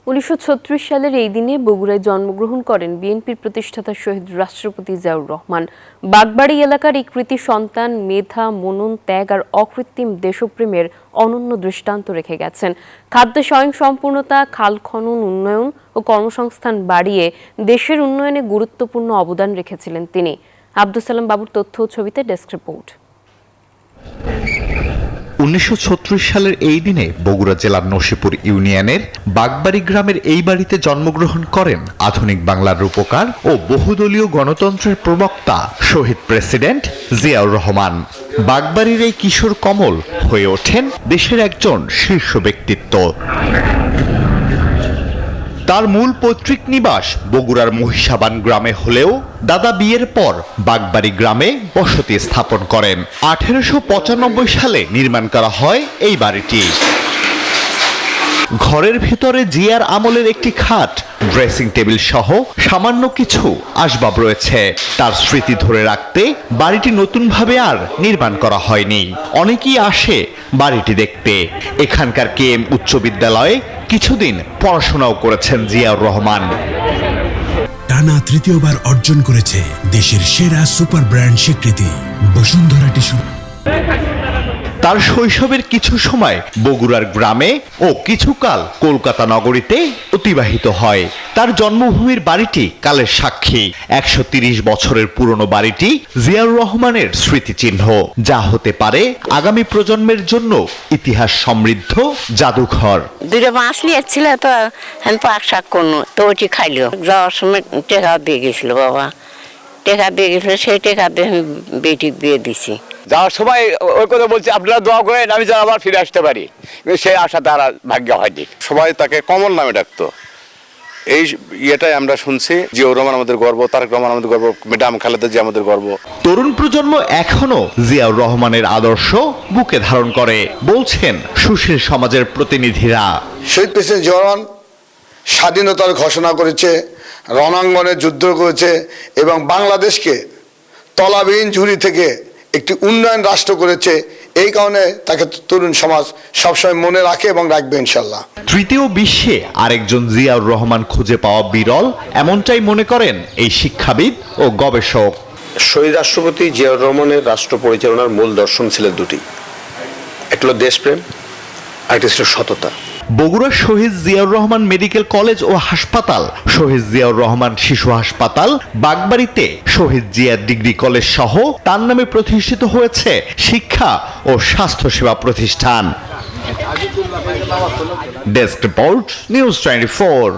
1936 সালের এই দিনে বগুড়ায় জন্মগ্রহণ করেন বিএনপির প্রতিষ্ঠাতা শহীদ রাষ্ট্রপতি জিয়াউর রহমান। বাগবাড়ি এলাকার এই কৃতি সন্তান মেধা, মনন, ত্যাগ আর অকৃত্রিম দেশপ্রেমের অনন্য দৃষ্টান্ত রেখে গেছেন। খাদ্য স্বয়ংসম্পূর্ণতা, খাল খনন, উন্নয়ন ও কর্মসংস্থান বাড়িয়ে দেশের উন্নয়নে গুরুত্বপূর্ণ অবদান রেখেছিলেন তিনি। আব্দুল সালাম বাবুর তথ্য ও ছবিতে ডেস্ক রিপোর্ট। 1936 সালের এই দিনে বগুড়া জেলার নসিপুর ইউনিয়নের বাগবাড়ি গ্রামের এই বাড়িতে জন্মগ্রহণ করেন আধুনিক বাংলার রূপকার ও বহুদলীয় গণতন্ত্রের প্রবক্তা শহীদ প্রেসিডেন্ট জিয়াউর রহমান। বাগবাড়ির এই কিশোর কমল হয়ে ওঠেন দেশের একজন শীর্ষ ব্যক্তিত্ব। তার মূল পৈতৃক নিবাস বগুড়ার মহিষাবান গ্রামে হলেও দাদা বিয়ের পর বাগবাড়ি গ্রামে বসতি স্থাপন করেন। 1895 সালে নির্মাণ করা হয় এই বাড়িটি। ঘরের ভিতরে জিয়ার আমলের একটি খাট, ড্রেসিং টেবিল সহ সামান্য কিছু আসবাব রয়েছে। তার স্মৃতি ধরে রাখতে বাড়িটি নতুনভাবে আর নির্মাণ করা হয়নি। অনেকেই আসে বাড়িটি দেখতে। এখানকার কেএম উচ্চ বিদ্যালয়ে কিছুদিন পড়াশোনাও করেছেন জিয়াউর রহমান। টানা তৃতীয়বার অর্জন করেছে দেশের সেরা সুপার ব্র্যান্ড স্বীকৃতি বসুন্ধরা টিস্যু। তার শৈশবের কিছু সময় বগুড়ার গ্রামে ও কিছুকাল কলকাতা নগরীতে অতিবাহিত হয়। তার জন্মভূমির বাড়িটি কালের সাক্ষী। 130 বছরের পুরনো বাড়িটি জিয়াউর রহমানের স্মৃতিচিহ্ন, যা হতে পারে আগামী প্রজন্মের জন্য ইতিহাস সমৃদ্ধ জাদুঘর। দুইটা মাছ লিয়েছিল তো আমি পাক শাক করলো তো ওটি খাইলো। যাওয়ার সময় টেকা দিয়ে গেছিল, বাবা টেকা দিয়ে গেছিল, সেই টেকা দিয়ে আমি বেটি বিয়ে দিছি। যাওয়ার সময় ওই কথা বলছি, আপনারা দোয়া করেন আমি যেন আবার ফিরে আসতে পারি, কিন্তু সেই আশা তার ভাগ্য হয়নি। সবাই তাকে কমল নামে ডাকতো। এই ইয়েটাই আমরা শুনছি। জিয়াউর রহমান আমাদের গর্ব, তারেক রহমান আমাদের গর্ব, ম্যাডাম খালেদা জিয়া আমাদের গর্ব। তরুণ প্রজন্ম এখনো জিয়াউর রহমানের আদর্শ বুকে ধারণ করে, বলছেন সুশীল সমাজের প্রতিনিধিরা। শহীদ প্রেসিডেন্ট জিয়াউর রহমান স্বাধীনতার ঘোষণা করেছে, রণাঙ্গনে যুদ্ধ করেছে এবং বাংলাদেশকে তলাবিহীন ঝুড়ি থেকে একটি উন্নয়ন রাষ্ট্র করেছে। এই কারণে তাকে তরুণ সমাজ সবসময় মনে রাখে এবং রাখবে ইনশাল্লাহ। তৃতীয় বিশ্বে আরেকজন জিয়াউর রহমান খুঁজে পাওয়া বিরল, এমনটাই মনে করেন এই শিক্ষাবিদ ও গবেষক। শহীদ রাষ্ট্রপতি জিয়াউর রহমানের রাষ্ট্র পরিচালনার মূল দর্শন ছিল দুটি, একটা হলো দেশপ্রেম, আরেকটা ছিল সততা। বগুড়ার শহীদ জিয়াউর রহমান মেডিকেল কলেজ ও হাসপাতাল, শহীদ জিয়াউর রহমান শিশু হাসপাতাল, বাগবাড়িতে শহীদ জিয়া ডিগ্রি কলেজ সহ তার নামে প্রতিষ্ঠিত হয়েছে শিক্ষা ও স্বাস্থ্যসেবা প্রতিষ্ঠান। Desk report, news 24।